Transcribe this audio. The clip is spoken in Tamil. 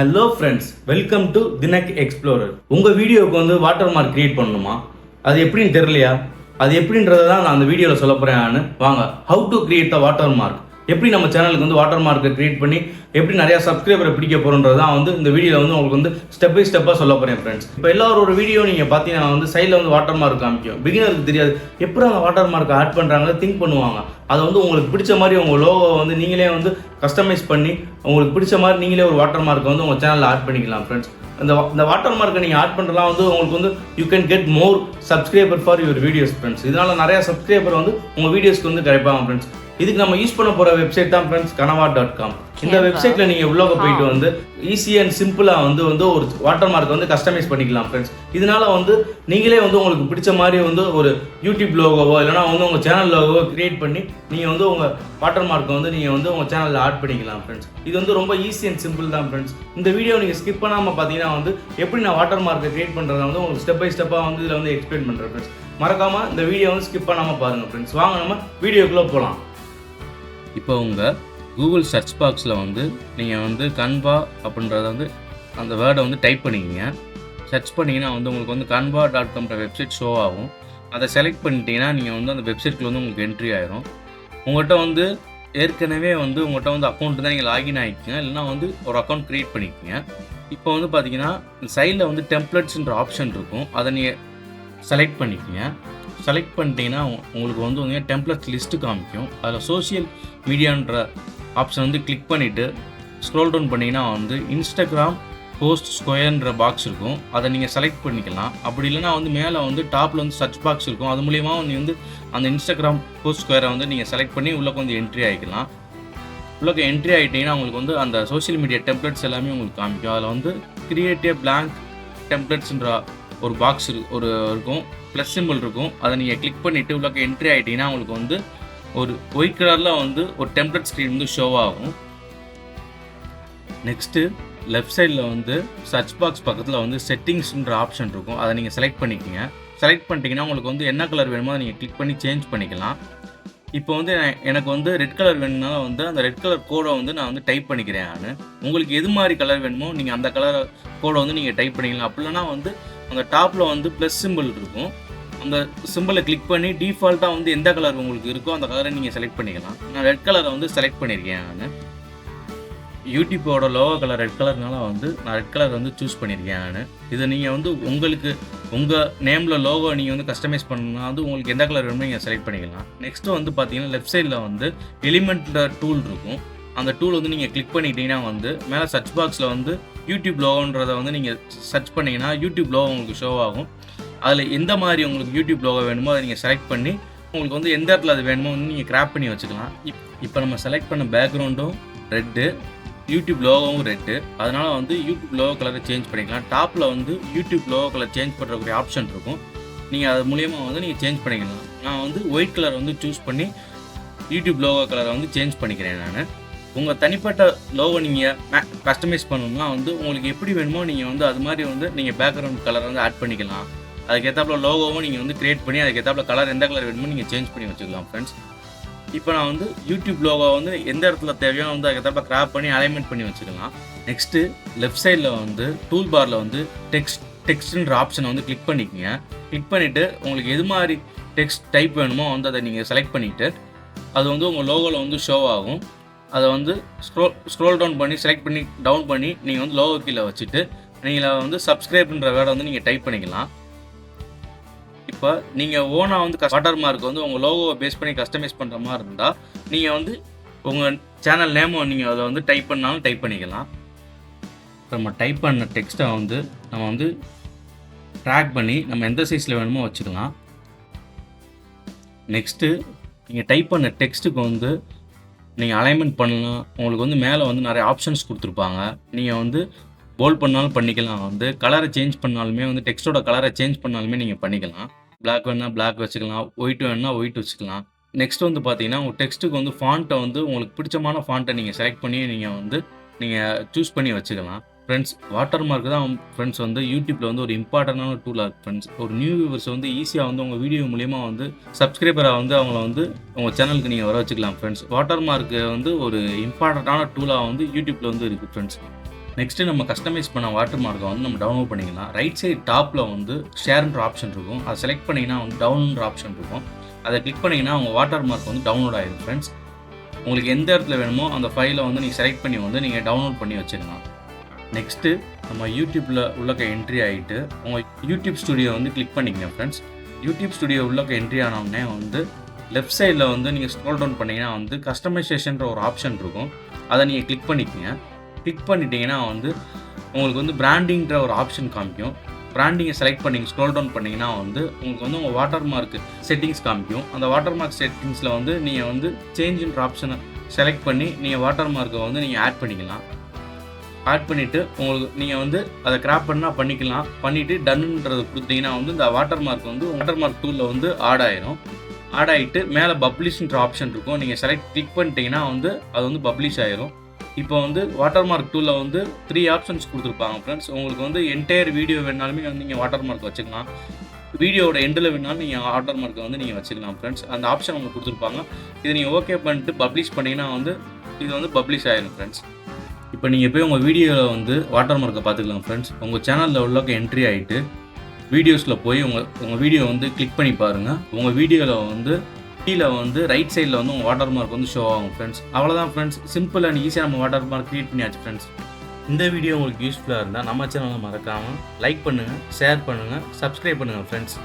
ஹலோ ஃப்ரெண்ட்ஸ், வெல்கம் டு தினக் எக்ஸ்ப்ளோரர். உங்கள் வீடியோவுக்கு வாட்டர்மார்க் கிரியேட் பண்ணணுமா? அது எப்படின்னு தெரியலையா? அது எப்படின்றத தான் நான் அந்த வீடியோவில் சொல்ல போகிறேன். வாங்க, how to create the watermark, எப்படி நம்ம சேனலுக்கு வாட்டர்மார்க்கை கிரியேட் பண்ணி எப்படி நிறையா சப்ஸ்கிரைபரை பிடிக்க போகிறோன்றது தான் இந்த வீடியோவில் உங்களுக்கு ஸ்டெப் பை ஸ்டெப்பாக சொல்ல போகிறேன் ஃப்ரெண்ட்ஸ். இப்போ எல்லாரோட வீடியோ நீங்கள் பார்த்தீங்கன்னா சைடில் வாட்டர்மார்க் காமிக்கும். பிகினருக்கு தெரியாது எப்படி அந்த வாட்டர்மார்க்கை ஆட் பண்ணுறாங்க திங்க் பண்ணுவாங்க. அதை உங்களுக்கு பிடிச்ச மாதிரி உங்கள் லோகோ நீங்களே கஸ்டமைஸ் பண்ணி உங்களுக்கு பிடிச்ச மாதிரி நீங்களே ஒரு வாட்டர்மார்க்கை உங்கள் சேனலில் ஆட் பண்ணிக்கலாம் ஃப்ரெண்ட்ஸ். இந்த வாட்டர்மார்க்கை நீங்கள் ஆட் பண்ணுறலாம் உங்களுக்கு you can get more subscriber for your videos friends. இதனால் நிறையா சப்ஸ்கிரைபர் உங்கள் வீடியோஸ்க்கு கிடைப்பாங்க ஃப்ரெண்ட்ஸ். இதுக்கு நம்ம யூஸ் பண்ண போகிற வெப்சைட் தான் ஃப்ரெண்ட்ஸ் canva.com. இந்த வெப்சைட்டில் நீங்கள் உள்ளே போயிட்டு ஈஸியாக அண்ட் சிம்பிளாக ஒரு வாட்டர்மார்க் கஸ்டமைஸ் பண்ணிக்கலாம் ஃப்ரெண்ட்ஸ். இதனால நீங்களே உங்களுக்கு பிடிச்ச மாதிரி ஒரு யூடியூப் லோகோவோ இல்லைனா உங்கள் சேனல் லோகோவோ கிரியேட் பண்ணி நீங்கள் உங்கள் வாட்டர்மார்க்கை நீங்கள் உங்கள் சேனலில் ஆட் பண்ணிக்கலாம் ஃப்ரெண்ட்ஸ். இது ரொம்ப ஈஸி அண்ட் சிம்பிள் தான் ஃப்ரெண்ட்ஸ். இந்த வீடியோ நீங்கள் ஸ்கிப் பண்ணாமல் பார்த்தீங்கன்னா எப்படி நான் வாட்டர்மார்க்கை கிரியேட் பண்ணுறதை உங்களுக்கு ஸ்டெப் பை ஸ்டெப்பாக இதில் எக்ஸ்பிளைன் பண்ணுறேன் ஃப்ரெண்ட்ஸ். மறக்காமல் இந்த வீடியோ ஸ்கிப் பண்ணாமல் பாருங்கள் ஃப்ரெண்ட்ஸ். வாங்க நம்ம வீடியோக்குள்ளே போகலாம். இப்போ உங்கள் கூகுள் சர்ச் பாக்ஸில் நீங்கள் கன்வா அப்படின்றத அந்த வேர்டை டைப் பண்ணிக்கிங்க. சர்ச் பண்ணிங்கன்னா உங்களுக்கு canva.comன்ற வெப்சைட் ஷோ ஆகும். அதை செலக்ட் பண்ணிட்டீங்கன்னா நீங்கள் அந்த வெப்சைட்டில் உங்களுக்கு என்ட்ரி ஆயிரும். உங்கள்கிட்ட ஏற்கனவே உங்கள்கிட்ட அக்கௌண்ட் தான் நீங்கள் லாகின் ஆகிக்கிங்க, இல்லைனா ஒரு அக்கௌண்ட் க்ரியேட் பண்ணிக்கிங்க. இப்போ பார்த்தீங்கன்னா சைடில் டெம்ப்ளேட்ஸ்ன்ற ஆப்ஷன் இருக்கும். அதை நீங்கள் செலக்ட் பண்ணிக்கிங்க. செலக்ட் பண்ணிட்டீங்கன்னா உங்களுக்கு டெம்ப்ளேட் லிஸ்ட்டு காமிக்கும். அதில் சோஷியல் மீடியான்ற ஆப்ஷன் கிளிக் பண்ணிவிட்டு ஸ்க்ரோல் டவுன் பண்ணிங்கன்னா இன்ஸ்டாகிராம் போஸ்ட் ஸ்கொயர்ன்ற பாக்ஸ் இருக்கும். அதை நீங்கள் செலக்ட் பண்ணிக்கலாம். அப்படி இல்லைனா மேலே டாப்பில் சர்ச் பாக்ஸ் இருக்கும். அது மூலிமா நீங்கள் அந்த இன்ஸ்டாகிராம் போஸ்ட் ஸ்கொயரை நீங்கள் செலக்ட் பண்ணி உள்ளே என்ட்ரி ஆகிக்கலாம். உள்ளே என்ட்ரி ஆகிட்டிங்கன்னா உங்களுக்கு அந்த சோஷியல் மீடியா டெம்ப்ளேட்ஸ் எல்லாமே உங்களுக்கு காமிக்கும். அதில் கிரியேட்டிவ் பிளாங்க் டெம்ப்ளேட்ஸ்ன்ற ஒரு பாக்ஸ் இருக்கும், ப்ளஸ் சிம்பிள் இருக்கும். அதை நீங்கள் கிளிக் பண்ணிவிட்டு உள்ளே என்ட்ரி ஆகிட்டிங்கன்னா உங்களுக்கு ஒரு ஒயிட் கலரில் ஒரு டெம்ப்ளேட் ஸ்க்ரீன் ஷோ ஆகும். நெக்ஸ்ட்டு லெஃப்ட் சைடில் சர்ச் பாக்ஸ் பக்கத்தில் செட்டிங்ஸ்ன்ற ஆப்ஷன் இருக்கும். அதை நீங்கள் செலக்ட் பண்ணிக்கோங்க. செலக்ட் பண்ணிட்டீங்கன்னா உங்களுக்கு என்ன கலர் வேணுமோ அதை நீங்கள் கிளிக் பண்ணி சேஞ்ச் பண்ணிக்கலாம். இப்போ எனக்கு ரெட் கலர் வேணும்னால அந்த ரெட் கலர் கோடை நான் டைப் பண்ணிக்கிறேன். நான் உங்களுக்கு எது மாதிரி கலர் வேணுமோ நீங்கள் அந்த கலர் கோடை நீங்கள் டைப் பண்ணிக்கலாம். அப்படி இல்லைனா அந்த டாப்பில் ப்ளஸ் சிம்பிள் இருக்கும். அந்த சிம்பிளை கிளிக் பண்ணி டிஃபால்ட்டாக எந்த கலர் உங்களுக்கு இருக்கோ அந்த கலரை நீங்கள் செலக்ட் பண்ணிக்கலாம். நான் ரெட் கலரை செலக்ட் பண்ணியிருக்கேன். நான் யூடியூப்போட லோகோ கலர் ரெட் கலர்னால நான் ரெட் கலர் சூஸ் பண்ணியிருக்கேன். நான் இதை நீங்கள் உங்களுக்கு உங்கள் நேமில் லோகோ நீங்கள் கஸ்டமைஸ் பண்ணணும்னா உங்களுக்கு எந்த கலர் வேணுமோ நீங்கள் செலக்ட் பண்ணிக்கலாம். நெக்ஸ்ட்டு பார்த்தீங்கன்னா லெஃப்ட் சைடில் எலிமெண்ட் டூல் இருக்கும். அந்த டூல் நீங்கள் கிளிக் பண்ணிக்கிட்டீங்கன்னா மேலே சர்ச் பாக்ஸில் யூடியூப் லோகோன்றதை நீங்கள் சர்ச் பண்ணிங்கன்னா யூடியூப் லோகோ உங்களுக்கு ஷோ ஆகும். அதில் எந்த மாதிரி உங்களுக்கு யூடியூப் லோகோ வேணுமோ அதை நீங்கள் செலக்ட் பண்ணி உங்களுக்கு எந்த இடத்துல அது வேணுமோ நீங்கள் கிராப் பண்ணி வச்சுக்கலாம். இப்போ நம்ம செலக்ட் பண்ண பேக்ரவுண்டும் ரெட்டு, யூடியூப் லோகோவும் ரெட்டு. அதனால் யூடியூப் லோகோ கலரை சேஞ்ச் பண்ணிக்கலாம். டாப்பில் யூடியூப் லோகோ கலர் சேஞ்ச் பண்ணுறக்கூடிய ஆப்ஷன் இருக்கும். நீங்கள் அது மூலியமாக நீங்கள் சேஞ்ச் பண்ணிக்கலாம். நான் ஒயிட் கலர் சூஸ் பண்ணி யூடியூப் லோகோ கலரை சேஞ்ச் பண்ணிக்கிறேன். நான் உங்கள் தனிப்பட்ட லோகோ நீங்கள் கஸ்டமைஸ் பண்ணணும்னா உங்களுக்கு எப்படி வேணுமோ நீங்கள் அது மாதிரி நீங்கள் பேக்ரவுண்ட் கலர் ஆட் பண்ணிக்கலாம். அதுக்கேற்றாப்புல லோகோவும் நீங்கள் க்ரியேட் பண்ணி அதுக்கேற்றாப்புல கலர் எந்த கலர் வேணுமோ நீங்கள் சேஞ்ச் பண்ணி வச்சுக்கலாம் ஃப்ரெண்ட்ஸ். இப்போ நான் யூடியூப் லோகோ எந்த இடத்துல தேவையோ அதுக்கேற்றாப்புல கிராப் பண்ணி அலைன்மெண்ட் பண்ணி வச்சுக்கலாம். நெக்ஸ்ட்டு லெஃப்ட் சைடில் டூல் பாரில் டெக்ஸ்ட்ன்ற ஆப்ஷனை கிளிக் பண்ணிக்கோங்க. கிளிக் பண்ணிவிட்டு உங்களுக்கு எது மாதிரி டெக்ஸ்ட் டைப் வேணுமோ அதை நீங்கள் செலக்ட் பண்ணிவிட்டு அது உங்கள் லோகோவில் ஷோ ஆகும். அதை ஸ்க்ரோல் டவுன் பண்ணி செலக்ட் பண்ணி டவுன் பண்ணி நீங்கள் லோகோ கீழே வச்சுட்டு நீங்கள் சப்ஸ்கிரைப்ன்ற வேர்டை நீங்கள் டைப் பண்ணிக்கலாம். இப்போ நீங்கள் ஓனாக வாட்டர்மார்க் உங்கள் லோகோவை பேஸ் பண்ணி கஸ்டமைஸ் பண்ணுற மாதிரி இருந்தால் நீங்கள் உங்கள் சேனல் நேமை நீங்கள் அதை டைப் பண்ணாலும் டைப் பண்ணிக்கலாம். நம்ம டைப் பண்ண டெக்ஸ்ட்டை நம்ம ட்ராக் பண்ணி நம்ம எந்த சைஸில் வேணுமோ வச்சுக்கலாம். நெக்ஸ்ட்டு நீங்கள் டைப் பண்ண டெக்ஸ்ட்டுக்கு நீங்கள் அலைன்மெண்ட் பண்ணலாம். உங்களுக்கு மேலே நிறைய ஆப்ஷன்ஸ் கொடுத்துருப்பாங்க. நீங்கள் போல்ட் பண்ணாலும் பண்ணிக்கலாம். கலரை சேஞ்ச் பண்ணாலுமே டெக்ஸ்ட்டோட கலரை சேஞ்ச் பண்ணாலுமே நீங்கள் பண்ணிக்கலாம். பிளாக் வேணால் பிளாக் வச்சுக்கலாம், ஒயிட் வேணுன்னா ஒயிட் வச்சுக்கலாம். நெக்ஸ்ட் பார்த்தீங்கன்னா உங்கள் டெக்ஸ்ட்டுக்கு ஃபாண்ட்டை உங்களுக்கு பிடிச்சமான ஃபாண்ட்டை நீங்கள் செலக்ட் பண்ணி நீங்கள் சூஸ் பண்ணி வச்சுக்கலாம். ஃப்ரெண்ட்ஸ், வாட்டர்மார்க் தான் ஃப்ரெண்ட்ஸ் யூடியூப்பில் ஒரு இம்பார்ட்டண்டான டூலாக இருக்குது ஃப்ரெண்ட்ஸ். ஒரு நியூ வியூவர்ஸ் ஈஸியாக உங்கள் வீடியோ மூலிமா சப்ஸ்கிரைபராக அவங்கள உங்கள் சேனலுக்கு நீங்கள் வர வச்சுக்கலாம் ஃப்ரெண்ட்ஸ். வாட்டர்மார்க்கு ஒரு இம்பார்ட்டண்டான டூலாக யூடியூப்பில் இருக்குது ஃப்ரெண்ட்ஸ். நெக்ஸ்ட்டு நம்ம கஸ்டமைஸ் பண்ண வாட்டர் மார்க்கை வந்து நம்ம டவுன்லோட் பண்ணிக்கலாம். ரைட் சைடு டாப்பில் வந்து ஷேர்ன்ற ஆப்ஷன் இருக்கும். அதை செலக்ட் பண்ணிங்கன்னா வந்து டவுன்ன்ற ஆப்ஷன் இருக்கும். அதை கிளிக் பண்ணிங்கன்னா உங்கள் வாட்டர் மார்க் வந்து டவுன்லோட் ஆகிடும் ஃப்ரெண்ட்ஸ். உங்களுக்கு எந்த இடத்துல வேணுமோ அந்த ஃபைலை வந்து நீங்கள் செலக்ட் பண்ணி வந்து நீங்கள் டவுன்லோட் பண்ணி வச்சுக்கலாம். நெக்ஸ்ட்டு நம்ம யூடியூப்பில் உள்ளக்க என்ட்ரி ஆகிட்டு உங்கள் யூடியூப் ஸ்டுடியோ வந்து கிளிக் பண்ணிக்கங்க ஃப்ரெண்ட்ஸ். யூடியூப் ஸ்டுடியோ உள்ளக்க என்ட்ரி ஆனோடனே வந்து லெஃப்ட் சைடில் வந்து நீங்கள் ஸ்க்ரோல் டவுன் பண்ணிங்கன்னா வந்து கஸ்டமைசேஷன்ற ஒரு ஆப்ஷன் இருக்கும். அதை நீங்கள் கிளிக் பண்ணிக்கங்க. கிளிக் பண்ணிட்டீங்கன்னா வந்து உங்களுக்கு வந்து பிராண்டிங்கிற ஒரு ஆப்ஷன் காமிக்கும். பிராண்டிங்கை செலக்ட் பண்ணி ஸ்க்ரோல் டவுன் பண்ணிங்கன்னா வந்து உங்களுக்கு வந்து உங்கள் வாட்டர் மார்க் செட்டிங்ஸ் காமிக்கும். அந்த வாட்டர் மார்க் செட்டிங்ஸில் வந்து நீங்கள் வந்து சேஞ்சுன்ற ஆப்ஷனை செலக்ட் பண்ணி நீங்கள் வாட்டர் மார்க்கை வந்து நீங்கள் ஆட் பண்ணிக்கலாம். ஆட் பண்ணிவிட்டு உங்களுக்கு நீங்கள் வந்து அதை கிராப் பண்ணால் பண்ணிக்கலாம். பண்ணிவிட்டு டன்னுன்றது கொடுத்தீங்கன்னா வந்து இந்த வாட்டர் மார்க் வந்து வாட்டர் மார்க் டூலில் வந்து ஆட் ஆகிடும். ஆட் ஆகிட்டு மேலே பப்ளிஷ்ன்ற ஆப்ஷன் இருக்கும். நீங்கள் கிளிக் பண்ணிட்டீங்கன்னா வந்து அது வந்து பப்ளிஷ் ஆகிரும். இப்போ வந்து வாட்டர் மார்க் டூலில் வந்து 3 ஆப்ஷன்ஸ் கொடுத்துருப்பாங்க ஃப்ரெண்ட்ஸ். உங்களுக்கு வந்து என்டையர் வீடியோ வேணாலுமே வந்து நீங்கள் வாட்டர் மார்க் வச்சுக்கலாம். வீடியோட எண்டில் வேணாலும் நீங்கள் வாட்டர் மார்க்கை வந்து நீங்கள் வச்சுக்கலாம் ஃப்ரெண்ட்ஸ். அந்த ஆப்ஷன் உங்களுக்கு கொடுத்துருப்பாங்க. இதை நீங்கள் ஓகே பண்ணிட்டு பப்ளிஷ் பண்ணிங்கன்னா வந்து இது வந்து பப்ளிஷ் ஆகிடும் ஃப்ரெண்ட்ஸ். இப்போ நீங்கள் போய் உங்கள் வீடியோவில் வந்து வாட்டர் மார்க்கை பார்த்துக்கலாம் ஃப்ரெண்ட்ஸ். உங்கள் சேனலில் உள்ளக்க என்ட்ரி ஆகிட்டு வீடியோஸில் போய் உங்கள் வீடியோ வந்து கிளிக் பண்ணி பாருங்கள். உங்கள் வீடியோவில் வந்து கீழே வந்து ரைட் சைடில் வந்து உங்கள் வாட்டர் மார்க் வந்து ஷோ ஆகும் ஃப்ரெண்ட்ஸ். அவ்வளோதான் ஃப்ரெண்ட்ஸ். சிம்பிள் அண்ட் ஈஸியாக நம்ம வாட்டர் மார்க் க்ரியேட் பண்ணியாச்சு ஃப்ரெண்ட்ஸ். இந்த வீடியோ உங்களுக்கு யூஸ்ஃபுல்லாக இருந்தால் நம்ம சேனலை மறக்காமல் லைக் பண்ணுங்கள், ஷேர் பண்ணுங்கள், சப்ஸ்கிரைப் பண்ணுங்கள் ஃப்ரெண்ட்ஸ்.